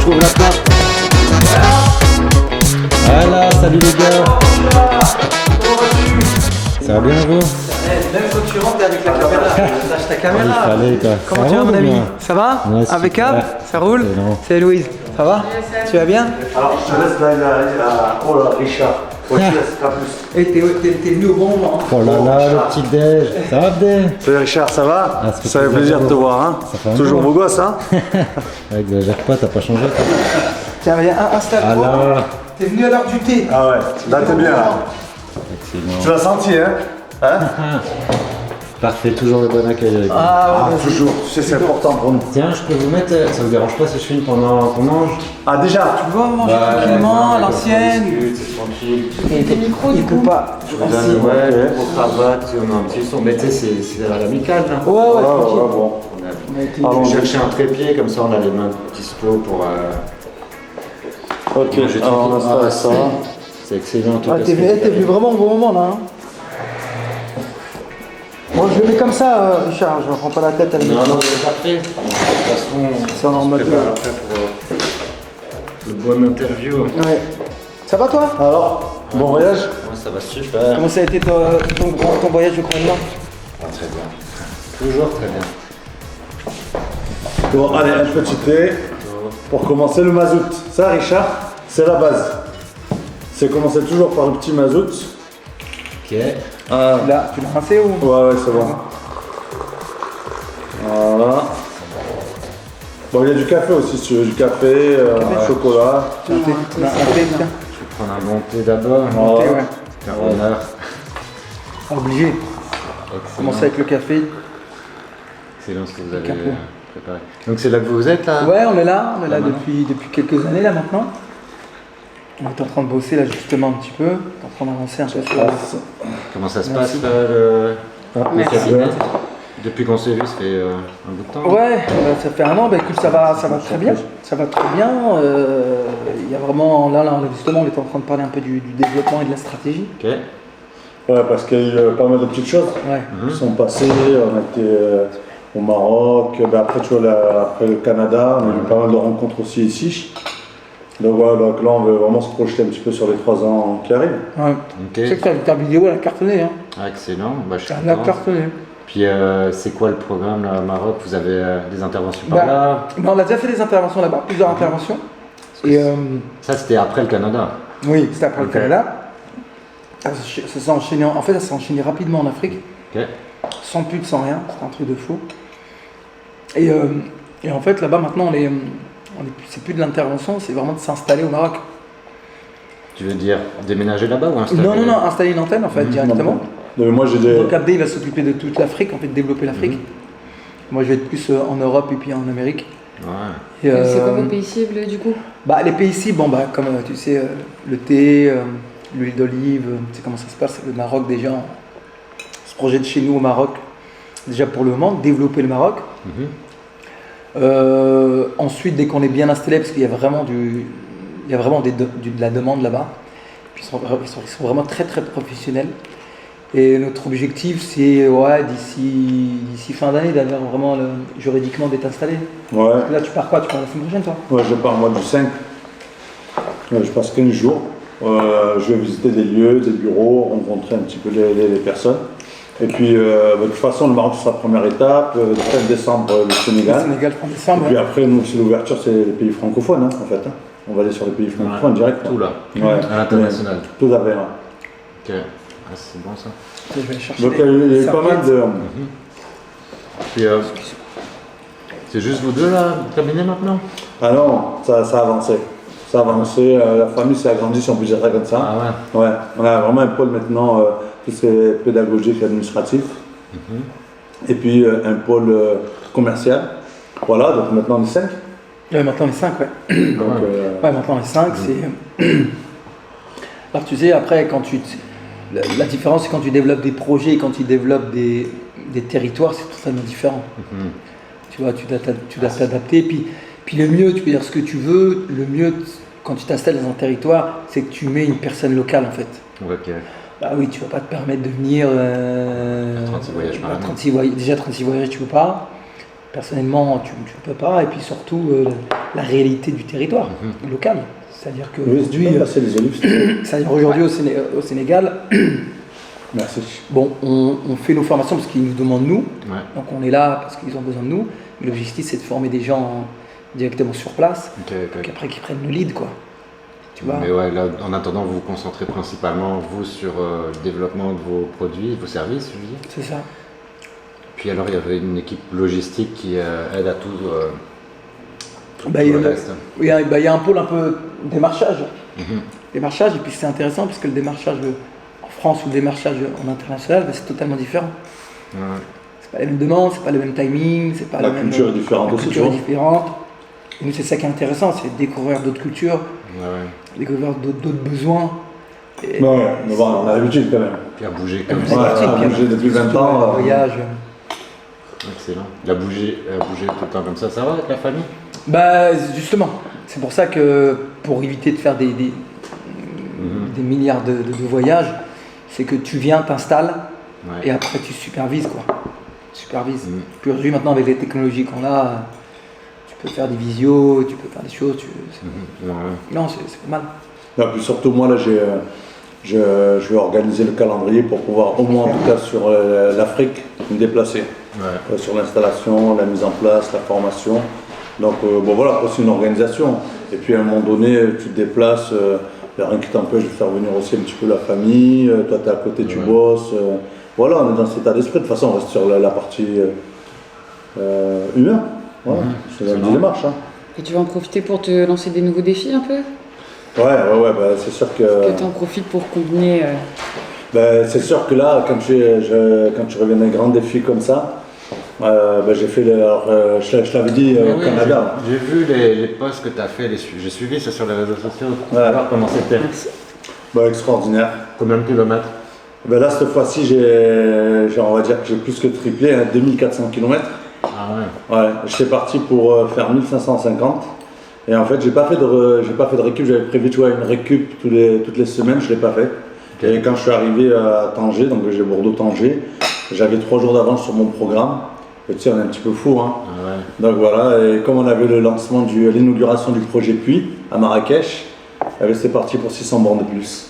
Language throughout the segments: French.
je trouve la trappe. Voilà, salut les gars. Ça va bien vous? Même quand tu rentres avec la caméra, lâche ta caméra. Il fallait quoi. Comment Ça tu vas va, mon ami? bien? Ça va? Ouais, Impeccable? super. Ça roule? Excellent. C'est Louise. Ça va? Tu vas bien? Alors, je te laisse là. Oh là, Richard. Ouais, je te laisse, pas plus. Et t'es venu au bon moment. Oh là là, le petit déj. Ça va bien? Salut Richard, ça va? Ah, ça fait Ça fait plaisir de te voir, hein? Ça fait un Toujours moment. beau gosse, hein? Exagère pas, t'as pas changé toi. Tiens, viens, installe-toi. Alors, T'es venu à l'heure du thé. Ah ouais, là t'es bien, là. Tu excellent. l'as senti, hein? Parfait, toujours le bon accueil avec vous. Ah, toujours, tu sais, c'est important pour nous. Tiens, je peux vous mettre, ça vous dérange pas si je filme pendant qu'on mange? Ah, déjà? Tu vas manger tranquillement, à l'ancienne. C'est tranquille. Et tes micros, il peut pas. Je vous donne, ouais, pour cravate, on a un petit son. Mais tu sais, c'est à l'amical là. Ouais, ouais, Ouais, tranquille. bon. On a cherché un trépied, comme ça on a les mains dispo pour. Ok, manger alors on tranquille. installe ça. C'est excellent en tout Ah, cas. t'es venu vraiment au bon moment là. Hein. Bon, je le mets comme ça, Richard, je me prends pas la tête avec Non, non, c'est parfait. De toute façon, C'est en on se mode- prépare après pour le bon interview. Ouais. Ça va toi? Alors, bon voyage? Moi ça va super. Comment ça a été ton voyage de combien de temps? Ah, très bien. Toujours très bien. Bon, allez, un petit thé. Pour commencer, le mazout. Ça, Richard, c'est la base. C'est commencer toujours par le petit mazout. Ok. Là, tu l'as rincé ou? Ouais, c'est bon. Voilà. Bon, il y a du café aussi, si tu veux. Du café, chocolat. Tu as un thé, tiens. Je vais prendre un bon thé d'abord. Voilà. Thé, ouais. Faire honneur. Obligé. Excellent. Commencer avec le café. Excellent ce que vous avez Capot. préparé. Donc c'est là que vous êtes là? Ouais, on est là maintenant depuis quelques années là maintenant. On est en train de bosser là justement un petit peu. On est en train d'avancer un peu sur Comment ça se Merci. passe là, le Merci. cabinet? Depuis qu'on s'est vu, ça fait un bout de temps. Ouais, ça fait un an, bah écoute, ça va très bien. Ça va très bien. Il y a vraiment, là, justement, on est en train de parler un peu du développement et de la stratégie. Ok. Ouais, parce qu'il y a eu pas mal de petites choses Ouais. qui sont passées. On a été au Maroc. Ben après, tu vois, après le Canada, on a eu pas mal de rencontres aussi ici. Donc voilà, donc là, on veut vraiment se projeter un petit peu sur les 3 ans qui arrivent. Ouais. Ok. Tu sais que ta vidéo, elle a cartonné. Hein. Ah, excellent. Bah, je suis Elle a content. cartonné. Puis c'est quoi le programme là au Maroc? Vous avez des interventions par Bah, là? On a déjà fait des interventions là-bas, plusieurs interventions. que Et Ça c'était après le Canada. oui, c'était après Ok. le Canada. Ça s'est enchaîné, en fait, ça s'est enchaîné rapidement en Afrique. Ok. Sans pub, sans rien, c'était un truc de fou. Et en fait, là-bas, maintenant, c'est plus de l'intervention, c'est vraiment de s'installer au Maroc. Tu veux dire déménager là-bas ou installer? Non, installer une antenne, en fait, directement. Donc, moi, j'ai des. Donc Abdé, il va s'occuper de toute l'Afrique, en fait, développer l'Afrique. Moi, je vais être plus en Europe et puis en Amérique. Ouais. Et, C'est quoi vos pays cibles du coup? bah, les pays ici, bon, bah, comme tu sais, le thé, l'huile d'olive, tu sais comment ça se passe, le Maroc, déjà, on se projette chez nous au Maroc, déjà pour le moment, développer le Maroc. Mhm. Ensuite, dès qu'on est bien installé, parce qu'il y a vraiment, de la demande là-bas, puis ils sont vraiment très très professionnels. Et notre objectif, c'est d'ici fin d'année d'avoir vraiment juridiquement d'être installé. Ouais, Là, tu pars quoi? Tu pars la semaine prochaine, toi? ouais, je pars moi du 5. Je passe 15 jours. Je vais visiter des lieux, des bureaux, rencontrer un petit peu les personnes. Et puis, de toute façon, le Maroc sera la première étape. Le 13 décembre, le Le Sénégal. Sénégal, en Et décembre. puis Ouais. après, nous, c'est l'ouverture, c'est les pays francophones, hein, en fait. Hein. On va aller sur les pays francophones direct. Tout là. Ouais. À l'international. Tout à fait. Ouais. Ok. Ah, c'est bon ça. Je vais aller chercher Donc, il y a eu pas mal de. Puis c'est juste vous deux là, au cabinet maintenant? Ah non, ça a avancé. Ça a avancé. La famille s'est agrandie, si on peut dire ça comme ça. Ah ouais. Ouais, on a vraiment un pôle maintenant, tout ce qui est pédagogique et administratif. Et puis un pôle commercial. Voilà, donc maintenant on est 5. Ouais, maintenant les 5, ouais. Donc, Ouais, maintenant les 5, c'est. Alors tu sais, après, la différence, c'est quand tu développes des projets, quand tu développes des territoires, c'est totalement différent. Mhm. Tu vois, tu dois t'adapter. Puis le mieux, tu peux dire ce que tu veux, le mieux, quand tu t'installes dans un territoire, c'est que tu mets une personne locale, en fait. Ok. Bah oui, tu vas pas te permettre de venir. 36 voyages par année. 36 déjà 36 voyages, tu peux pas. Personnellement, tu ne peux pas. Et puis surtout, la réalité du territoire local. C'est-à-dire Oui, tu peux passer les olives. c'est-à-dire aujourd'hui au Sénégal, Merci. bon, on fait nos formations parce qu'ils nous demandent nous. Ouais. Donc on est là parce qu'ils ont besoin de nous. L'objectif, c'est de former des gens directement sur place. Ok, ok. Donc après, qu'ils prennent le lead, quoi. Tu vois. Mais ouais, là, en attendant, vous vous concentrez principalement, vous, sur le développement de vos produits, vos services, je veux dire. C'est ça. Puis alors, il y avait une équipe logistique qui aide à tout, Bah, tout il y le a- reste. il y a un pôle un peu démarchage. Mhm. Démarchage, et puis c'est intéressant parce que le démarchage en France ou le démarchage en international, bah, c'est totalement différent. Ouais. C'est pas les mêmes demandes, c'est pas le même timing, c'est pas La le même. culture est différente La aussi, culture tu est vois. différente. Et nous, c'est ça qui est intéressant, c'est de découvrir d'autres cultures, Ouais, ouais. découvrir d'autres besoins. Et- Ouais, mais bon, on a l'habitude quand même. Puis à bouger et comme c'est ça. Ouais, pratique, à puis bouger depuis 20 surtout, ans, le voyage. Excellent. À bouger tout le temps comme ça va avec la famille? Bah, justement, c'est pour ça que pour éviter de faire des milliards de voyages, c'est que tu viens, t'installes Ouais. et après tu supervises, quoi. Tu supervises. Mhm. Puis aujourd'hui, maintenant, avec les technologies qu'on a, tu peux faire des visios, tu peux faire des choses. Mhm. Ouais. Non, c'est pas mal. Non, puis surtout, moi, là, je vais organiser le calendrier pour pouvoir, au moins en tout cas sur l'Afrique, me déplacer. Ouais. Sur l'installation, la mise en place, la formation. Donc, bon, voilà, après, c'est une organisation. Et puis, à un moment donné, tu te déplaces, il n'y a rien qui t'empêche de faire venir aussi un petit peu la famille. Toi, tu es à côté, tu Ouais. bosses. Voilà, on est dans cet état d'esprit. De toute façon, on reste sur la partie humaine. Voilà, c'est la Excellent. démarche. Hein. Et tu vas en profiter pour te lancer des nouveaux défis un peu? Ouais, bah, c'est sûr que. Que tu en profites pour combiner. Ben, c'est sûr que là, quand tu reviens d'un grand défi comme ça, ben, j'ai fait, je l'avais dit Oui, au oui, Canada. j'ai vu les posts que tu as fait, j'ai suivi ça sur les réseaux sociaux. Ouais. Alors, comment c'était? Merci. Ben, extraordinaire. Combien de kilomètres? Ben, là, cette fois-ci, on va dire que j'ai plus que triplé, hein, 2400 km. Ah ouais. Ouais, j'étais parti pour faire 1550. Et en fait, j'ai pas fait de récup. J'avais prévu, tu vois, une récup toutes les semaines, je l'ai pas fait. Ok. Et quand je suis arrivé à Tanger, donc j'ai Bordeaux-Tanger, j'avais 3 jours d'avance sur mon programme. Et tu sais, on est un petit peu fou, hein. Ah ouais. Donc voilà, et comme on avait le lancement l'inauguration du projet Puy à Marrakech, eh bien, c'est parti pour 600 bornes de plus.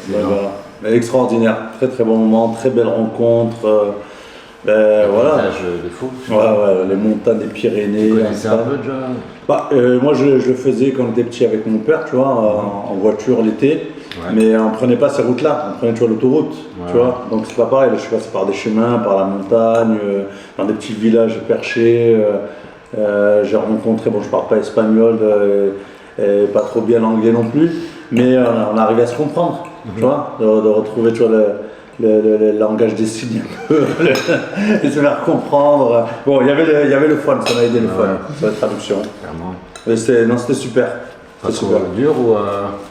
Donc, Excellent. voilà. Mais extraordinaire, très très bon moment, très belle rencontre. Voilà. Paysage de fou. Ouais, les montagnes des Pyrénées. Tu connaissais un ça. peu déjà? Bah, moi je le faisais quand on était petit avec mon père, tu vois, en voiture l'été. Ouais. Mais on prenait pas ces routes-là, on prenait tu vois, l'autoroute, tu Ouais. vois. Donc c'est pas pareil, là, je suis passé par des chemins, par la montagne, dans des petits villages perchés. J'ai rencontré, bon je parle pas espagnol et pas trop bien l'anglais non plus, mais on arrivait à se comprendre, tu vois, de retrouver tu vois, le langage des signes un peu, et se faire comprendre. Bon, il y avait le fun, ça m'a aidé le Ouais. fun, sur la traduction. Clairement. Mais c'était super. Pas C'était trop super. dur ou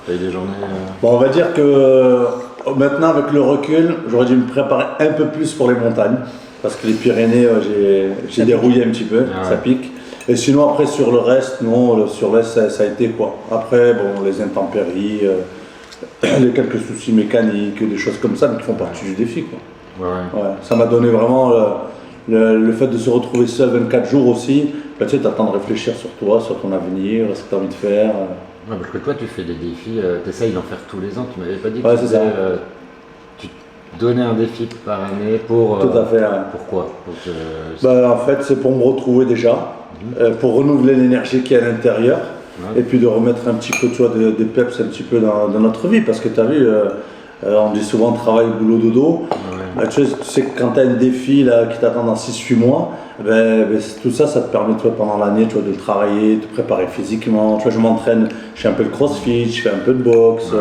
t'as eu des journées Bon, on va dire que maintenant, avec le recul, j'aurais dû me préparer un peu plus pour les montagnes. Parce que les Pyrénées, j'ai dérouillé un petit peu, Ah ouais. ça pique. Et sinon, après, sur le reste, non, sur le reste, ça a été quoi. Après, bon, les intempéries, les quelques soucis mécaniques, des choses comme ça, mais qui font partie du défi, quoi. Ouais. Ouais, ça m'a donné vraiment le fait de se retrouver seul 24 jours aussi. Bah, tu sais, t'as le temps de réfléchir sur toi, sur ton avenir, ce que tu as envie de faire. Ouais, parce que toi, tu fais des défis, tu essayes d'en faire tous les ans. Tu m'avais pas dit que Ouais, tu c'est ça. tu te donnais un défi par année pour. Tout à fait. Ouais. Pourquoi? Pour que- Bah, en fait, c'est pour me retrouver déjà, pour renouveler l'énergie qui est à l'intérieur, Ouais. et puis de remettre un petit peu tu vois, de peps un petit peu dans notre vie. Parce que tu as vu, on dit souvent travail, boulot, dodo. Ouais. Bah, tu sais que quand tu as un défi là, qui t'attend dans 6-8 mois, tout ça, ça te permet toi, pendant l'année tu vois, de travailler, de te préparer physiquement. Tu vois, je m'entraîne, je fais un peu de crossfit, je fais un peu de boxe.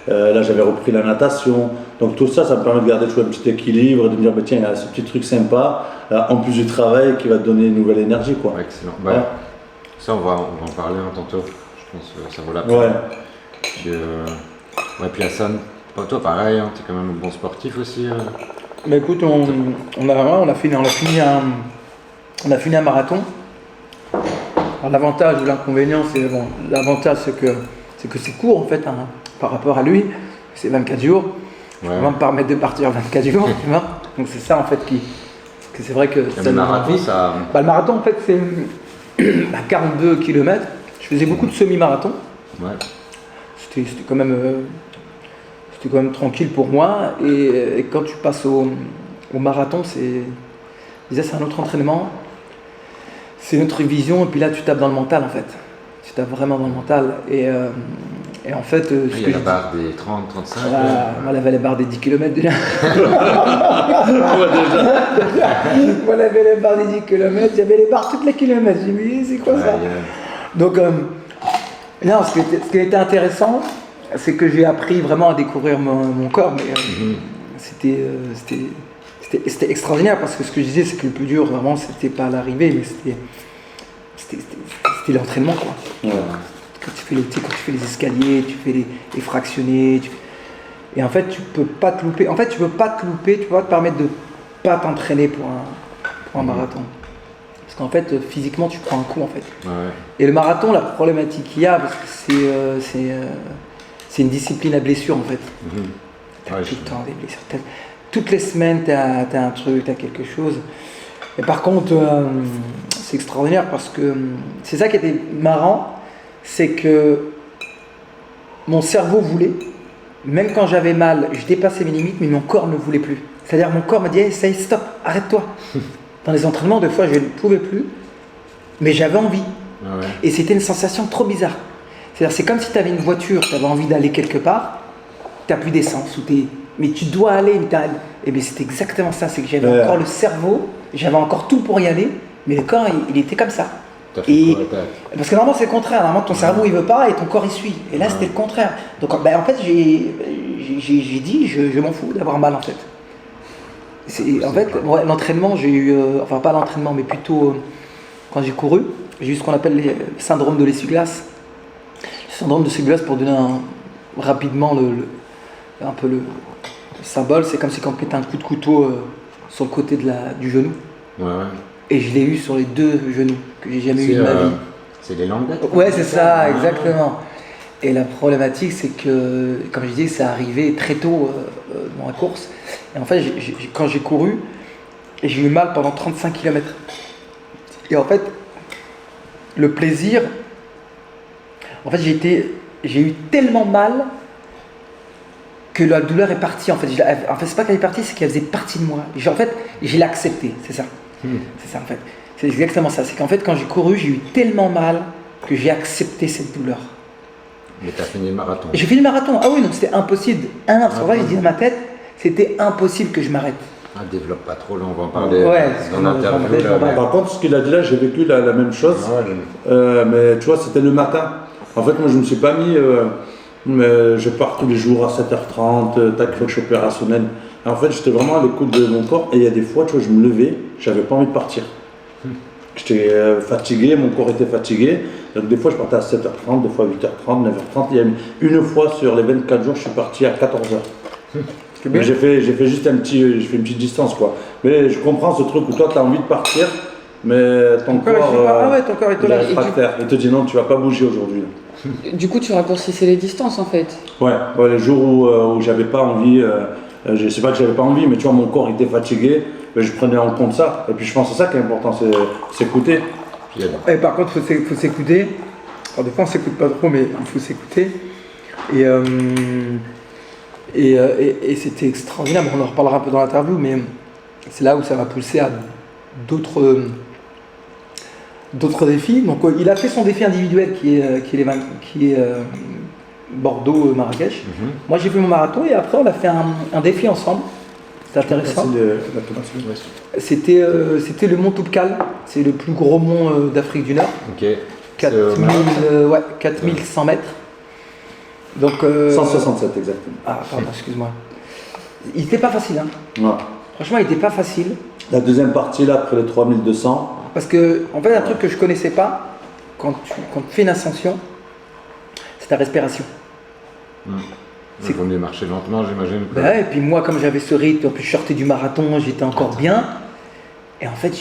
Là, j'avais repris la natation. Donc tout ça, ça me permet de garder tu vois, un petit équilibre et de me dire, bah, tiens, il y a ce petit truc sympa, en plus du travail, qui va te donner une nouvelle énergie. Quoi. Ouais, excellent. Bah, Ouais. ça, on va en parler tantôt. Je pense que ça vaut la peine. Ouais. Puis, ouais, puis Hassan, toi pareil, hein, tu es quand même un bon sportif aussi. Bah écoute, on a fini un marathon. Alors, l'avantage ou l'inconvénient, c'est bon, l'avantage c'est que c'est court en fait hein, par rapport à lui. C'est 24 jours. Je Ouais. peux pas me permettre de partir 24 jours, tu vois. Donc c'est ça en fait Parce que c'est vrai que Le marathon, ça. Bah, le marathon, en fait, c'est 42 km. Je faisais beaucoup de semi-marathon. Ouais. C'était quand même tranquille pour moi. Et quand tu passes au marathon, c'est un autre entraînement. C'est une autre vision. Et puis là, tu tapes dans le mental, en fait. Tu tapes vraiment dans le mental. Et en fait, ce Il y que a je la barre des 30, 35. moi, elle avait la barre des 10 km déjà. Ouais, déjà. Moi, elle avait la barre des 10 km. J'avais les barres toutes les kilomètres. J'ai dit, mais c'est quoi ça? Donc, non, ce qui était intéressant, c'est que j'ai appris vraiment à découvrir mon corps. Mais c'était extraordinaire parce que ce que je disais, c'est que le plus dur, vraiment, c'était pas l'arrivée, mais c'était l'entraînement, quoi. Ouais. Quand tu fais les escaliers, tu fais les fractionnés, et en fait tu peux pas te louper. En fait tu peux pas te louper, tu peux pas te permettre de pas t'entraîner pour un marathon. Parce qu'en fait physiquement tu prends un coup en fait. Ouais. Et le marathon, la problématique qu'il y a, parce que c'est une discipline à blessure en fait. T'as Ouais, tout le temps des blessures. Toutes les semaines t'as un truc, t'as quelque chose. Et par contre c'est extraordinaire parce que c'est ça qui était marrant. C'est que mon cerveau voulait, même quand j'avais mal, je dépassais mes limites, mais mon corps ne voulait plus. C'est-à-dire mon corps me disait, ça y est, stop, arrête-toi. Dans les entraînements, des fois, je ne pouvais plus, mais j'avais envie. Ah ouais. Et c'était une sensation trop bizarre. C'est-à-dire, c'est comme si tu avais une voiture, tu avais envie d'aller quelque part, tu n'as plus d'essence, mais tu dois aller. Et bien, c'était exactement ça, c'est que j'avais encore le cerveau, j'avais encore tout pour y aller, mais le corps, il était comme ça. T'as fait quoi, Parce que normalement c'est le contraire, normalement ton cerveau il veut pas et ton corps il suit. Et là c'était le contraire. Donc en fait j'ai dit je m'en fous d'avoir mal en fait. En fait l'entraînement j'ai eu, enfin pas l'entraînement mais plutôt quand j'ai couru, j'ai eu ce qu'on appelle le syndrome de l'essuie-glace. Le syndrome de l'essuie-glace pour donner rapidement un peu le symbole, c'est comme si quand on mettait un coup de couteau sur le côté du genou. Ouais. Et je l'ai eu sur les 2 genoux, que j'ai jamais eu de ma vie. C'est les languettes. Ouais, c'est ça, exactement. Et la problématique, c'est que, comme je disais, c'est arrivé très tôt dans la course. Et en fait, quand j'ai couru, j'ai eu mal pendant 35 km. Et en fait, le plaisir, en fait, j'ai eu tellement mal que la douleur est partie. En fait, c'est pas qu'elle est partie, c'est qu'elle faisait partie de moi. En fait, je l'ai acceptée, c'est ça. C'est ça en fait. C'est exactement ça. C'est qu'en fait, quand j'ai couru, j'ai eu tellement mal que j'ai accepté cette douleur. Mais t'as fini le marathon. J'ai fini le marathon. Ah oui, donc c'était impossible. Parce qu'en fait, j'ai dit dans ma tête, c'était impossible que je m'arrête. Ah, développe pas trop, là, on va en parler Ouais, dans l'interview. Par contre, ce qu'il a dit là, j'ai vécu la même chose. Mais tu vois, c'était le matin. En fait, moi, je me suis pas mis. Mais je pars tous les jours à 7h30, tac, il faut que je suis opérationnel. Et en fait, j'étais vraiment à l'écoute de mon corps. Et il y a des fois, tu vois, je me levais, j'avais pas envie de partir. J'étais fatigué, mon corps était fatigué. Donc des fois, je partais à 7h30, des fois à 8h30, 9h30. Il y a une fois sur les 24 jours, je suis parti à 14h. Mais j'ai fait juste une petite distance, quoi. Mais je comprends ce truc où toi, tu as envie de partir, mais ton corps, ton corps est il est réfractaire. Il te dit non, tu vas pas bouger aujourd'hui. Du coup, tu raccourcissais les distances en fait. Ouais, les jours où j'avais pas envie, je sais pas que j'avais pas envie, mais tu vois, mon corps était fatigué, mais je prenais en compte ça. Et puis je pense que c'est ça qui est important, c'est s'écouter. Et par contre, il faut s'écouter. Alors des fois, on s'écoute pas trop, mais il faut s'écouter. Et c'était extraordinaire. Bon, on en reparlera un peu dans l'interview, mais c'est là où ça va pousser à d'autres défis. Donc il a fait son défi individuel qui est Bordeaux-Marrakech. Moi j'ai fait mon marathon et après on a fait un défi ensemble. C'était intéressant. C'était le mont Toubkal, c'est le plus gros mont d'Afrique du Nord. Ok. 4100 mètres. Donc, 167 exactement. Ah pardon, excuse-moi. Il n'était pas facile, hein. Ouais. Franchement, il n'était pas facile. La deuxième partie, là, après les 3200. Parce que, en fait, un truc que je connaissais pas, quand tu fais une ascension, c'est ta respiration. Il vaut mieux marcher lentement, j'imagine. Ouais, et puis moi, comme j'avais ce rythme, en plus je sortais du marathon, j'étais encore bien. Et en fait,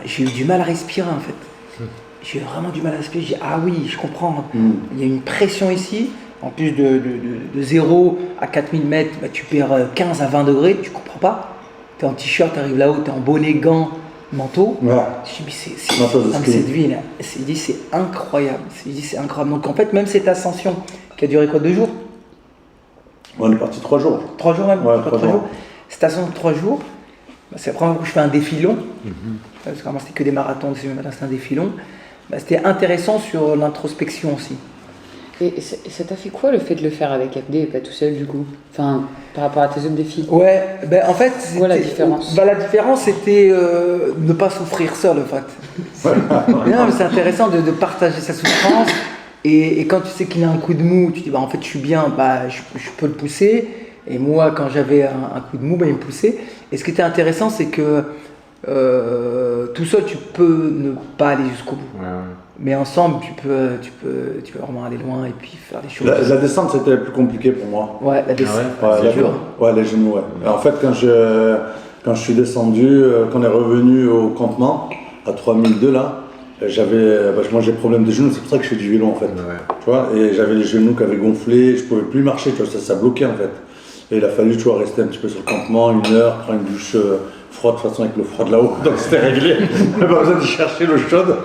j'ai eu du mal à respirer, en fait. J'ai eu vraiment du mal à respirer. J'ai dit, ah oui, je comprends. Il y a une pression ici. En plus de 0 à 4000 mètres, bah, tu perds 15 à 20 degrés, tu comprends pas. t'es en t-shirt, t'arrives là-haut, t'es en bonnet, gants, manteau. Ouais. Je dis, mais Manteau de ski. cette vie, là, c'est incroyable. C'est incroyable. Donc en fait, même cette ascension qui a duré quoi, 2 jours? On est parti 3 jours. 3 jours même? Ouais, Pas 3 3 jours. jours. Cette ascension de 3 jours, bah, c'est la première fois que je fais un défi long. Parce qu'avant c'était que des marathons, maintenant c'est un défi long. Bah, c'était intéressant sur l'introspection aussi. Et ça t'a fait quoi le fait de le faire avec FD et pas tout seul du coup? Enfin, par rapport à tes autres défis? Ouais, ben en fait, C'est quoi la différence? Bah, la différence c'était ne pas souffrir seul en fait. Non, mais c'est intéressant de partager sa souffrance. Et quand tu sais qu'il a un coup de mou, tu dis bah en fait je suis bien, bah je peux le pousser. Et moi quand j'avais un coup de mou, bah, il me poussait. Et ce qui était intéressant c'est que tout seul tu peux ne pas aller jusqu'au bout. Ouais, ouais. Mais ensemble tu peux vraiment aller loin et puis faire des choses. La descente, c'était le plus compliqué pour moi. Ouais, la descente. Ouais, c'est dur. Ouais, les genoux, ouais. En fait, quand je suis descendu, quand on est revenu au campement, à 3002 là, moi j'ai problème de genoux, c'est pour ça que je fais du vélo en fait. Ouais. Tu vois, et j'avais les genoux qui avaient gonflé, je pouvais plus marcher, tu vois, ça bloquait en fait. Et il a fallu, tu vois, rester un petit peu sur le campement, 1 heure, prendre une douche froide, de toute façon avec l'eau froide là-haut, donc c'était réglé, on n'avait pas besoin de chercher l'eau chaude.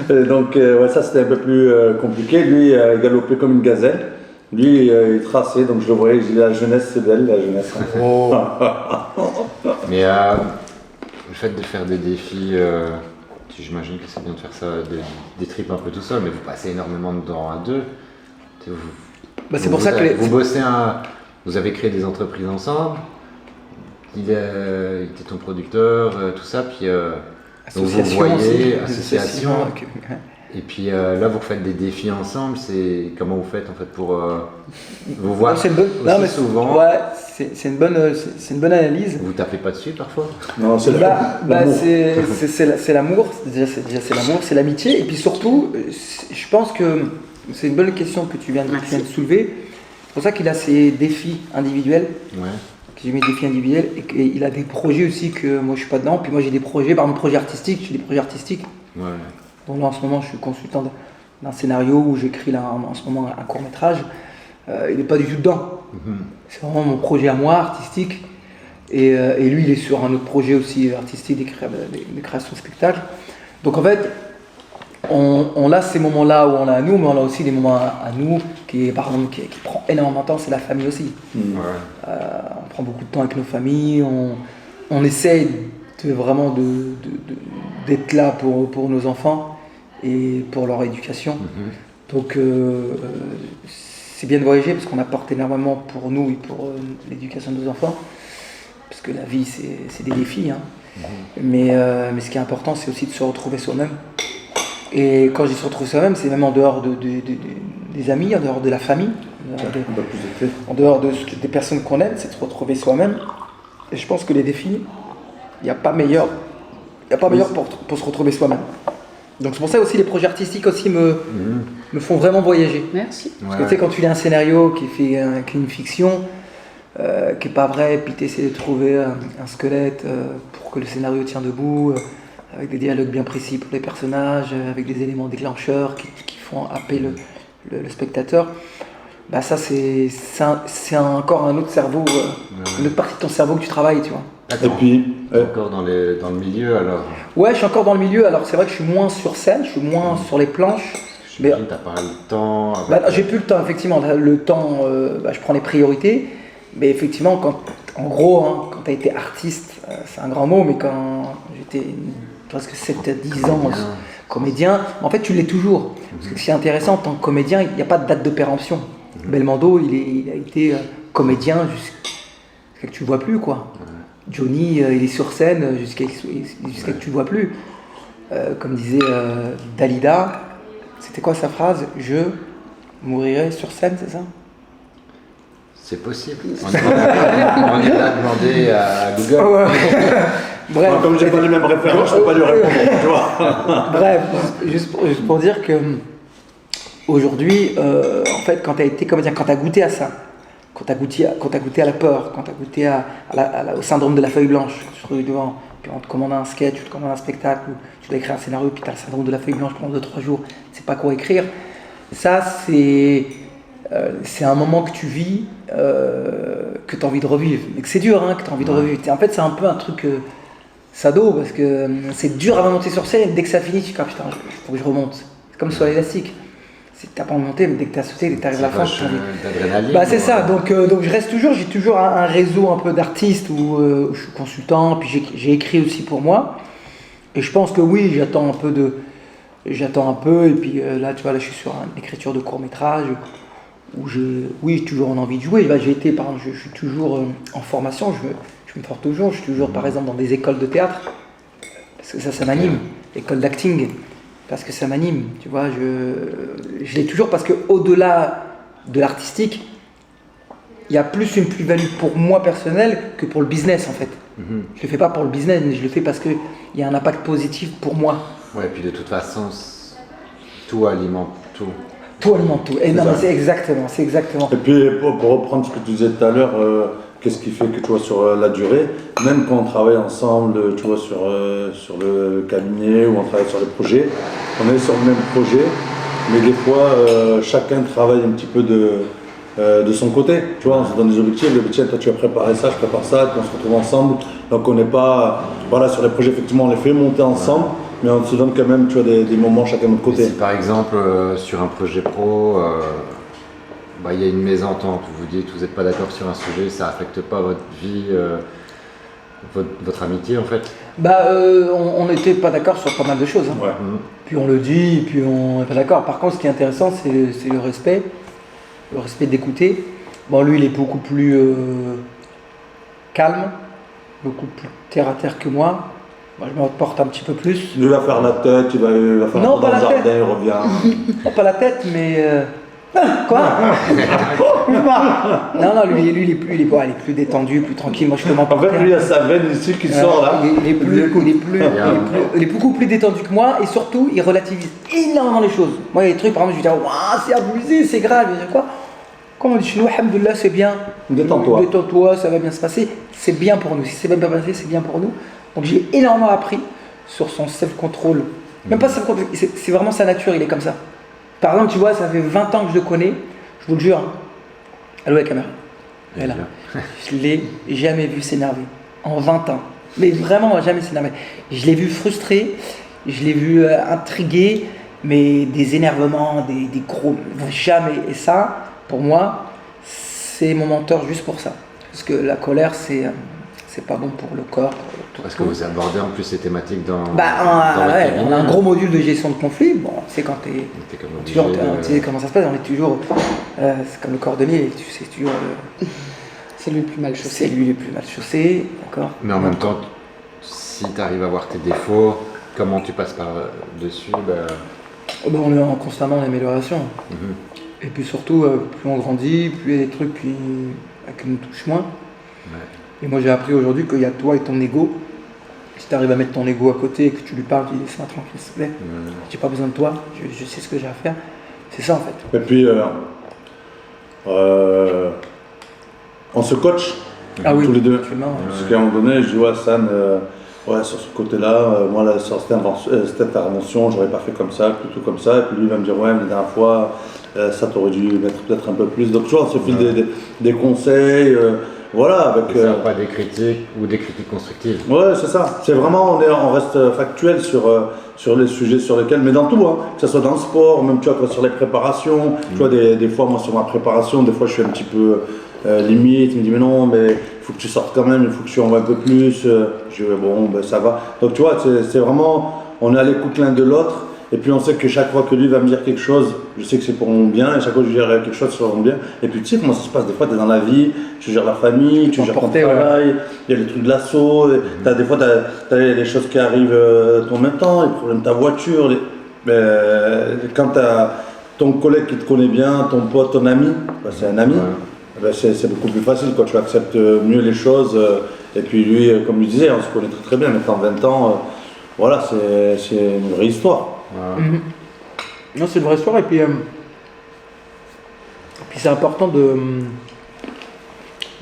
Et donc ouais, ça c'était un peu plus compliqué, lui il galopait comme une gazelle, lui il traçait, donc je le voyais, je disais la jeunesse c'est belle, la jeunesse. Oh. Mais le fait de faire des défis, j'imagine que c'est bien de faire ça, des trips un peu tout seul, mais vous passez énormément de temps à deux. Bah, c'est pour ça que vous bossez vous avez créé des entreprises ensemble. Il était ton producteur, tout ça, puis donc vous voyez, aussi, association. ok. Et puis là, vous faites des défis ensemble. C'est comment vous faites en fait pour vous voir C'est une bonne, aussi non, mais souvent. Ouais, c'est une bonne analyse. Vous tapez pas dessus parfois? Non, c'est l'amour. C'est l'amour, déjà c'est l'amour, c'est l'amitié, et puis surtout, je pense que c'est une bonne question que tu viens de soulever. C'est pour ça qu'il a ses défis individuels, Ouais. j'ai mes défis individuels, et il a des projets aussi que moi je suis pas dedans. Puis moi j'ai des projets, par exemple j'ai des projets artistiques. Ouais. Donc là en ce moment je suis consultant d'un scénario où j'écris là en ce moment un court métrage. Il n'est pas du tout dedans. C'est vraiment mon projet à moi, artistique. Et lui, il est sur un autre projet aussi artistique, des créations de spectacles. Donc en fait, on a ces moments-là où on a à nous, mais on a aussi des moments à nous par exemple, qui prend énormément de temps, c'est la famille aussi. Ouais. On prend beaucoup de temps avec nos familles, on essaye vraiment d'être là pour nos enfants et pour leur éducation. Donc c'est bien de voyager parce qu'on apporte énormément pour nous et pour l'éducation de nos enfants, parce que la vie c'est des défis, hein. Mais ce qui est important c'est aussi de se retrouver soi-même. Et quand je dis se retrouver soi-même, c'est même en dehors des amis, en dehors de la famille, en dehors des personnes qu'on aime, c'est de se retrouver soi-même. Et je pense que les défis, il n'y a pas meilleur pour se retrouver soi-même. Donc c'est pour ça aussi les projets artistiques aussi me font vraiment voyager. Merci. Parce que tu sais, quand tu lis un scénario qui est une fiction, qui n'est pas vrai, puis tu essaies de trouver un squelette pour que le scénario tienne debout, avec des dialogues bien précis pour les personnages, avec des éléments déclencheurs qui font happer le spectateur, bah ça c'est encore un autre cerveau, une autre partie de ton cerveau que tu travailles, tu vois. Et puis, Encore dans le milieu alors. Ouais, je suis encore dans le milieu, alors c'est vrai que je suis moins sur scène, je suis moins sur les planches. J'imagine t'as pas le temps. J'ai plus le temps, effectivement. Le temps, je prends les priorités. Mais effectivement, en gros, quand tu as été artiste, c'est un grand mot, mais quand j'étais presque 7 à 10 ans comédien, en fait, tu l'es toujours. Parce que ce qui est intéressant, en tant que comédien, il n'y a pas de date de péremption. Belmondo, il a été comédien jusqu'à que tu ne le vois plus, quoi. Johnny, il est sur scène jusqu'à que tu ne le vois plus. Comme disait Dalida, c'était quoi sa phrase? Je mourirai sur scène, c'est ça? C'est possible. On ira demander à Google. Ouais. Bref, comme j'ai pas les mêmes références, je peux pas lui répondre, tu vois. Bref, juste pour dire que aujourd'hui, en fait, quand tu as été comédien, quand tu as goûté à ça, quand tu as goûté à la peur, quand tu as goûté au syndrome de la feuille blanche, quand tu te retrouves devant, puis on te commande un sketch, tu te commandes un spectacle, ou tu dois écrire un scénario, puis tu as le syndrome de la feuille blanche pendant 2-3 jours, tu sais pas quoi écrire. Ça, c'est un moment que tu vis, que que tu as envie de revivre. Mais que c'est dur, hein, que tu as envie de revivre. En fait, c'est un peu un truc sado, parce que c'est dur à monter sur scène, et dès que ça finit, tu dis, putain, il faut que je remonte. C'est comme sur l'élastique. T'as pas envie de monter, mais dès que t'as sauté, dès que t'arrives à la fin, tu as envie. D'adrénaline. Bah c'est ça, donc je reste toujours, j'ai toujours un réseau un peu d'artistes où je suis consultant, puis j'ai écrit aussi pour moi. Et je pense que oui, j'attends un peu, et puis là, tu vois, là je suis sur une écriture de court-métrage, où j'ai toujours envie de jouer. Là, j'ai été, par exemple, je suis toujours en formation, je me forme toujours, je suis toujours par exemple dans des écoles de théâtre, parce que ça m'anime, école d'acting. Parce que ça m'anime, tu vois, je l'ai toujours parce qu'au-delà de l'artistique, il y a plus une plus-value pour moi personnelle que pour le business en fait. Je le fais pas pour le business, mais je le fais parce qu'il y a un impact positif pour moi. Ouais, et puis de toute façon, tout alimente tout. Tout alimente tout. Et non, mais c'est exactement. Et puis pour reprendre ce que tu disais tout à l'heure, qu'est-ce qui fait que tu vois sur la durée, même quand on travaille ensemble, tu vois sur le cabinet ou on travaille sur les projets, on est sur le même projet, mais des fois chacun travaille un petit peu de son côté, tu vois, on se donne des objectifs, tiens, toi tu vas préparer ça, je prépare ça, puis on se retrouve ensemble, donc on n'est pas, voilà, sur les projets effectivement on les fait monter ensemble, mais on se donne quand même, tu vois, des moments chacun de notre côté. Et si par exemple sur un projet pro, il y a une mésentente, vous dites vous n'êtes pas d'accord sur un sujet, ça n'affecte pas votre vie, votre amitié en fait? On n'était pas d'accord sur pas mal de choses. Hein. Ouais. Puis on le dit, puis on n'est pas d'accord. Par contre, ce qui est intéressant, c'est le respect d'écouter. Bon, lui, il est beaucoup plus calme, beaucoup plus terre à terre que moi. Moi, je me porte un petit peu plus. Lui va faire la tête, il va faire Non, un tour pas dans la le jardin, tête. il revient. Pas la tête, mais. Quoi? Non, lui, il est plus détendu, plus tranquille. Moi, je te mens pas. En fait, lui, il y a sa veine ici qui sort là. Il est beaucoup plus détendu que moi, et surtout, il relativise énormément les choses. Moi, il y a des trucs, par exemple, je lui dis, waouh, c'est abusé, c'est grave. Je dis quoi? Quand on dit chez nous, alhamdoulilah, c'est bien. Détends-toi. Détends-toi, ça va bien se passer. C'est bien pour nous. Si c'est bien passé, c'est bien pour nous. Donc, j'ai énormément appris sur son self-control. Même pas self-control, c'est vraiment sa nature, il est comme ça. Par exemple, tu vois, ça fait 20 ans que je le connais, je vous le jure. Allô la caméra. Elle est là. Je l'ai jamais vu s'énerver. En 20 ans. Mais vraiment, jamais s'énerver. Je l'ai vu frustré, je l'ai vu intrigué, mais des énervements, des gros. Jamais. Et ça, pour moi, c'est mon mentor juste pour ça. Parce que la colère, c'est pas bon pour le corps. Parce que vous abordez en plus ces thématiques dans on a un gros module de gestion de conflit. Bon, c'est quand tu sais comment ça se passe, on est toujours. C'est comme le cordonnier, tu sais toujours. C'est lui le plus mal chaussé. C'est lui le plus mal chaussé, d'accord. Mais en même temps, si tu arrives à voir tes défauts, comment tu passes par-dessus On est constamment en amélioration. Et puis surtout, plus on grandit, plus il y a des trucs qui nous touchent moins. Ouais. Et moi j'ai appris aujourd'hui qu'il y a toi et ton ego. Si tu arrives à mettre ton ego à côté et que tu lui parles, tu dis laisse-moi tranquille s'il te plaît, j'ai pas besoin de toi, je sais ce que j'ai à faire. C'est ça en fait. Et puis, on se coach tous les deux. Parce qu'à un moment donné, je dis ouais Sam, sur ce côté-là, moi là, sur cette intervention, j'aurais pas fait comme ça, plutôt comme ça. Et puis lui il va me dire ouais, mais la dernière fois, ça t'aurais dû mettre peut-être un peu plus. Donc tu vois, on se file des conseils. Voilà, avec. Pas des critiques ou des critiques constructives. Ouais, c'est ça. C'est vraiment, on reste factuel sur les sujets sur lesquels, mais dans tout, hein, que ce soit dans le sport, même tu vois, sur les préparations. Tu vois, des fois, moi, sur ma préparation, des fois, je suis un petit peu limite. Il me dit, mais non, mais il faut que tu sortes quand même, il faut que tu envoies un peu plus. Je dis, bon, ben ça va. Donc, tu vois, c'est vraiment, on est à l'écoute l'un de l'autre. Et puis on sait que chaque fois que lui va me dire quelque chose, je sais que c'est pour mon bien, et chaque fois que je lui dirai quelque chose, c'est pour mon bien. Et puis tu sais comment ça se passe, des fois tu es dans la vie, tu gères la famille, tu gères ton travail, il y a les trucs de l'assaut, des fois tu as les choses qui arrivent en même temps, les problèmes de ta voiture. Quand tu as ton collègue qui te connaît bien, ton pote, ton ami, c'est un ami, c'est beaucoup plus facile quand tu acceptes mieux les choses. Et puis lui, comme je disais, on se connaît très très bien, maintenant 20 ans, voilà, c'est une vraie histoire. Non, c'est une vraie histoire et puis c'est important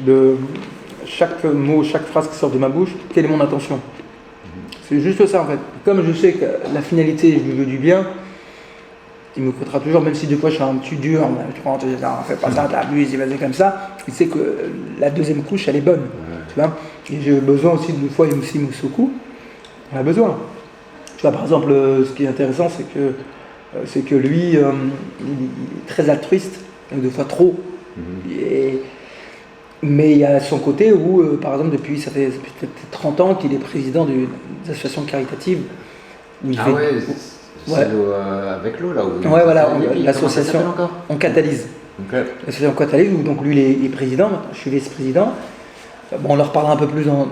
de chaque mot, chaque phrase qui sort de ma bouche, quelle est mon intention. C'est juste ça en fait. Comme je sais que la finalité, je lui veux du bien, il me coachera toujours, même si des fois je suis un petit dur, tu vois, fais pas ça, t'abuses, vas-y comme ça. Il sait que la deuxième couche, elle est bonne, tu vois. Et j'ai besoin aussi, des fois, il me secoue. On a besoin. Tu vois, par exemple, ce qui est intéressant, c'est que lui, il est très altruiste, des fois trop. Mais il y a son côté où, par exemple, ça fait peut-être 30 ans qu'il est président d'une association caritative. Où il fait, c'est avec l'eau là où ouais, voilà, l'association, l'association On Catalyse. Okay. L'association On Catalyse, où donc lui il est président, je suis vice-président. Bon, on leur parlera un peu plus dans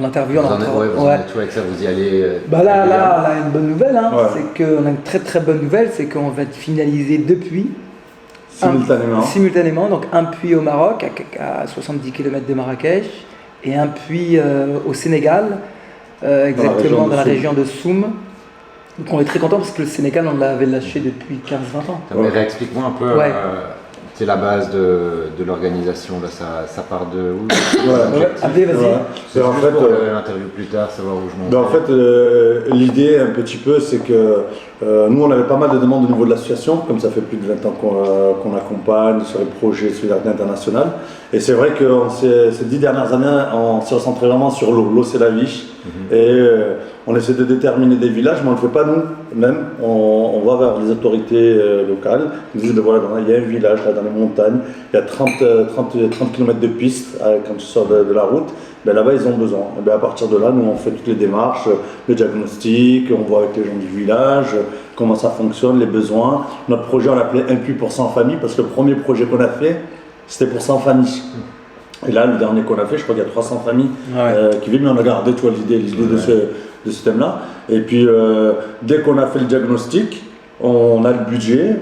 l'interview. Vous en êtes tout avec ça, vous y allez. Là, on a une bonne nouvelle, hein, Ouais. c'est qu'on a une très très bonne nouvelle, c'est qu'on va finaliser depuis simultanément, donc un puits au Maroc, à 70 km de Marrakech, et un puits au Sénégal, exactement dans la région de Soum. Donc on est très content parce que le Sénégal, on l'avait lâché depuis 15-20 ans. Mais réexplique-moi un peu. C'est la base de l'organisation, là, ça part de où? Abdé, vas-y. C'est en fait pour l'interview plus tard, savoir où je m'en En fait, l'idée un petit peu, c'est que nous, on avait pas mal de demandes au niveau de l'association, comme ça fait plus de 20 ans qu'on accompagne sur les projets de solidarité internationale. Et c'est vrai que ces 10 dernières années, on s'est concentré vraiment sur l'eau. L'eau, c'est la vie. Et on essaie de déterminer des villages, mais on ne le fait pas nous-mêmes. On va vers les autorités locales. Ils disent, voilà, il y a un village là, dans les montagnes, il y a 30 km de piste quand tu sors de la route. Ben là-bas, ils ont besoin. Et ben à partir de là, nous, on fait toutes les démarches, le diagnostic, on voit avec les gens du village, comment ça fonctionne, les besoins. Notre projet, on l'appelait Un puits pour 100 familles, parce que le premier projet qu'on a fait, c'était pour 100 familles. Et là, le dernier qu'on a fait, je crois qu'il y a 300 familles qui vivent, mais on a gardé l'idée de ce thème-là. Et puis, dès qu'on a fait le diagnostic, on a le budget,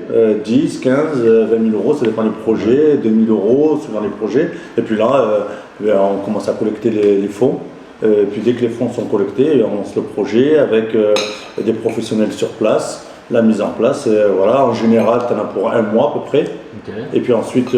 10, 15, 20 000 euros, ça dépend des projets, 2 000 euros suivant les projets. Et puis là, on commence à collecter les fonds. Et puis dès que les fonds sont collectés, on lance le projet avec des professionnels sur place, la mise en place. Et voilà, en général, tu en as pour un mois à peu près. Et puis ensuite,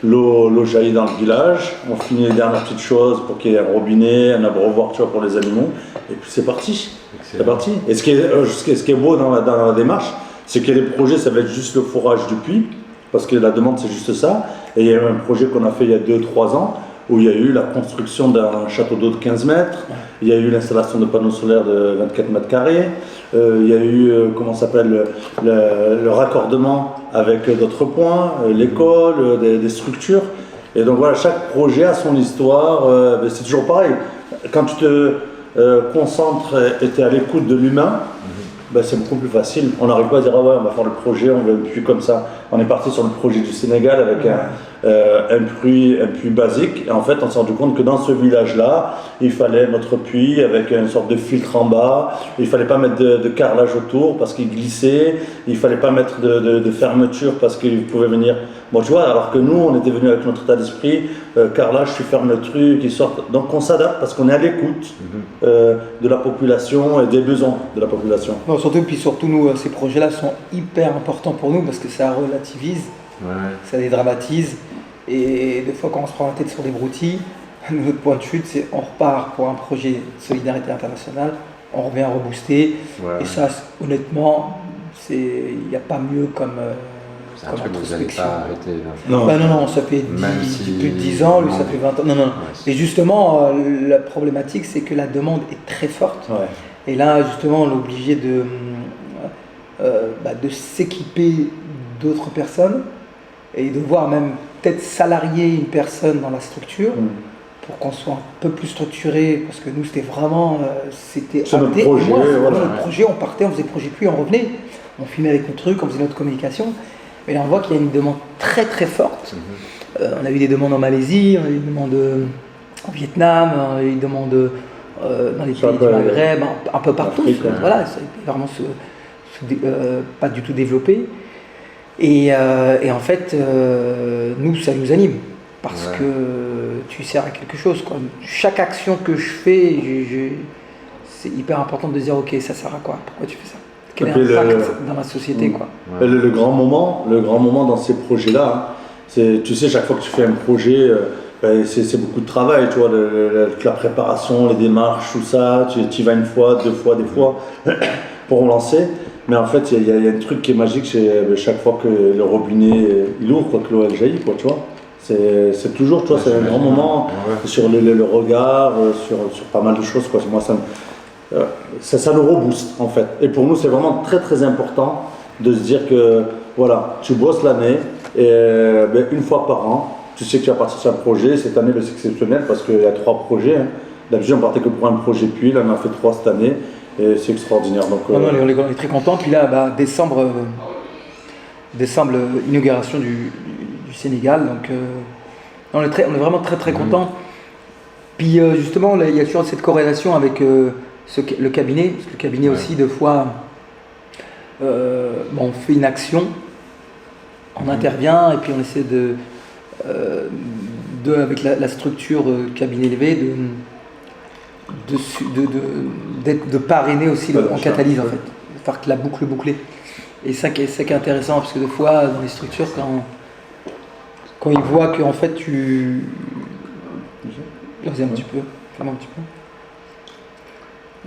l'eau jaillit dans le village. On finit les dernières petites choses pour qu'il y ait un robinet, un abreuvoir pour les animaux. Et puis c'est parti. C'est parti. Et ce qui est beau dans la démarche, c'est que les projets, ça va être juste le forage du puits, parce que la demande, c'est juste ça. Et il y a eu un projet qu'on a fait il y a 2-3 ans, où il y a eu la construction d'un château d'eau de 15 mètres, il y a eu l'installation de panneaux solaires de 24 mètres carrés, il y a eu, le raccordement avec d'autres points, l'école, des structures. Et donc voilà, chaque projet a son histoire, c'est toujours pareil. Quand tu te concentres et tu es à l'écoute de l'humain, c'est beaucoup plus facile. On n'arrive pas à dire ah ouais, on va faire le projet, on veut un puits comme ça. On est parti sur le projet du Sénégal avec un puits basique. Et en fait, on s'est rendu compte que dans ce village-là, il fallait notre puits avec une sorte de filtre en bas. Il fallait pas mettre de carrelage autour parce qu'il glissait. Il fallait pas mettre de fermeture parce qu'il pouvait venir. Bon, tu vois, alors que nous, on était venus avec notre état d'esprit, carrelage, tu fermes le truc, ils sortent. Donc on s'adapte parce qu'on est à l'écoute de la population et des besoins de la population. Non, surtout nous, ces projets-là sont hyper importants pour nous parce que ça relativise, ça dédramatise. Et des fois, quand on se prend la tête sur des broutilles, notre point de chute, c'est on repart pour un projet de solidarité internationale, on revient rebooster. Et ça, honnêtement, il n'y a pas mieux comme. C'est un truc que vous n'allez pas arrêter. Non, ça fait plus de 10 ans, lui ça fait 20 ans. Non. Et justement, la problématique, c'est que la demande est très forte. Et là, justement, on est obligé de s'équiper d'autres personnes et de voir même peut-être salarier une personne dans la structure pour qu'on soit un peu plus structuré. Parce que nous, c'était vraiment. C'était notre projet. Notre projet, on partait, on faisait projet puis on revenait. On filmait avec nos trucs, on faisait notre communication. Et là, on voit qu'il y a une demande très très forte. On a eu des demandes en Malaisie, on a eu des demandes au Vietnam, on a eu des demandes dans les pays du Maghreb, un peu partout. Voilà, c'est vraiment pas du tout développé. Et en fait, nous, ça nous anime parce que tu sers à quelque chose, quoi. Chaque action que je fais, c'est hyper important de dire ok, ça sert à quoi? Pourquoi tu fais ça? Quel est l'impact dans la société, quoi. Le grand moment dans ces projets-là, hein, c'est, tu sais, chaque fois que tu fais un projet, c'est beaucoup de travail, tu vois, la préparation, les démarches, tout ça, tu y vas une fois, deux fois, des fois, pour lancer. Mais en fait, il y a un truc qui est magique chaque fois que le robinet il ouvre, quoi, que l'eau elle jaillit, quoi, tu vois. C'est toujours, tu vois, c'est un grand moment sur le regard, sur pas mal de choses, quoi. Moi, ça nous rebooste, en fait. Et pour nous, c'est vraiment très très important de se dire que, voilà, tu bosses l'année, et une fois par an, tu sais que tu vas partir sur un projet. Cette année, c'est exceptionnel parce qu'il y a 3 projets. Hein. D'habitude, on partait que pour un projet, puis là, on a fait 3 cette année. Et c'est extraordinaire. Donc, non, on est très contents. Puis là, décembre, inauguration du Sénégal. Donc, on est vraiment très très contents. Puis justement, là, il y a toujours cette corrélation avec le cabinet. Parce que le cabinet aussi, deux fois, on fait une action, on intervient et puis on essaie avec la structure cabinet élevé, de parrainer aussi en catalyse en fait, de faire que la boucle bouclée. Et ça qui est intéressant parce que des fois dans les structures quand ils voient que en fait vas-y un petit peu, ferme un petit peu.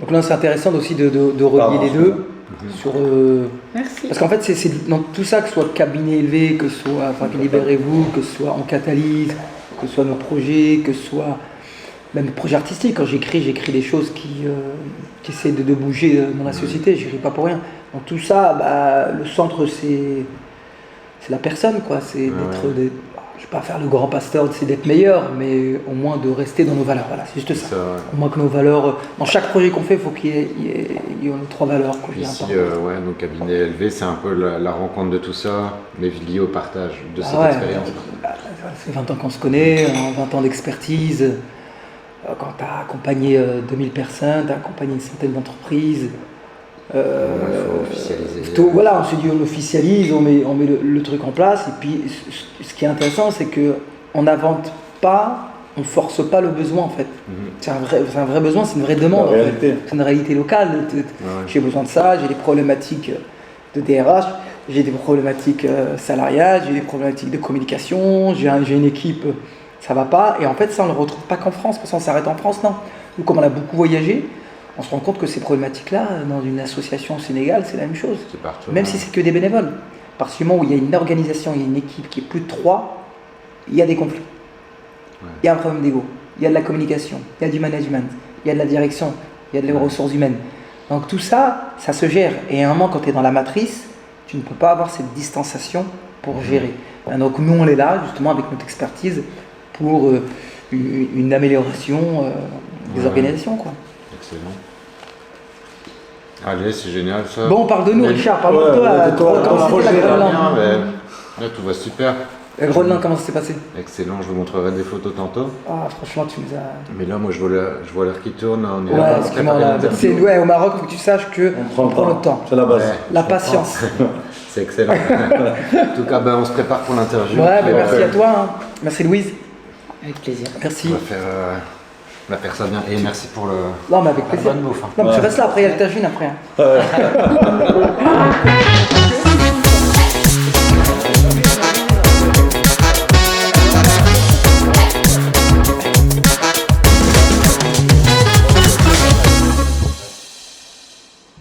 Donc là c'est intéressant aussi de relier les deux sur Merci. parce qu'en fait c'est dans tout ça, que ce soit cabinet élevé, que ce soit libérez-vous, que ce soit en catalyse, que ce soit nos projets, que ce soit même projet artistique. Quand j'écris des choses qui essaient de bouger dans la société, j'écris pas pour rien. Donc tout ça, le centre c'est la personne, quoi. C'est d'être, je vais pas faire le grand pasteur, c'est d'être meilleur, mais au moins de rester dans nos valeurs. Voilà, c'est juste ça. Au moins que nos valeurs, dans chaque projet qu'on fait, il faut qu'il y ait nos 3 valeurs. Ici, donc cabinet élevé, c'est un peu la rencontre de tout ça, mais lié au partage de cette expérience. C'est 20 ans qu'on se connaît, 20 ans d'expertise. Quand tu as accompagné 2000 personnes, tu as accompagné une centaine d'entreprises. Il faut officialiser. Voilà, on se dit on officialise, on met le truc en place. Et puis ce qui est intéressant, c'est qu'on n'invente pas, on ne force pas le besoin en fait. C'est un vrai besoin, c'est une vraie demande. En fait. C'est une réalité locale. J'ai besoin de ça, j'ai des problématiques de DRH, j'ai des problématiques salariales, j'ai des problématiques de communication, j'ai une équipe. Ça va pas, et en fait ça on ne le retrouve pas qu'en France, parce qu'on s'arrête en France, non. Nous, comme on a beaucoup voyagé, on se rend compte que ces problématiques-là, dans une association au Sénégal, c'est la même chose. C'est partout, même si c'est que des bénévoles. À partir du moment où il y a une organisation, il y a une équipe qui est plus de 3, il y a des conflits. Il y a un problème d'ego, il y a de la communication, il y a du management, il y a de la direction, il y a de les ressources humaines. Donc tout ça, ça se gère. Et à un moment, quand tu es dans la matrice, tu ne peux pas avoir cette distanciation pour gérer. Et donc nous, on est là, justement, avec notre expertise, pour une amélioration des organisations, quoi. Excellent. Allez, c'est génial ça. Bon, on parle de nous, Richard, parle de toi. Comment c'était la Groenland? Là, tout va super. La Groenland, comment ça s'est passé? Excellent, je vous montrerai des photos tantôt. Ah, franchement, tu nous as... Mais là, moi, je vois l'heure qui tourne. On est ouais, excuse-moi, au Maroc, il faut que tu saches qu'on prend notre temps. C'est la base. La patience. C'est excellent. En tout cas, on se prépare pour l'interview. Ouais, merci à toi. Hein. Merci Louise. Avec plaisir. Merci. On va faire la faire bien. Et merci pour le. Non, mais avec plaisir. Bonne bouffe. Hein. Non, mais tu restes là après, il y a le tagine après. Hein.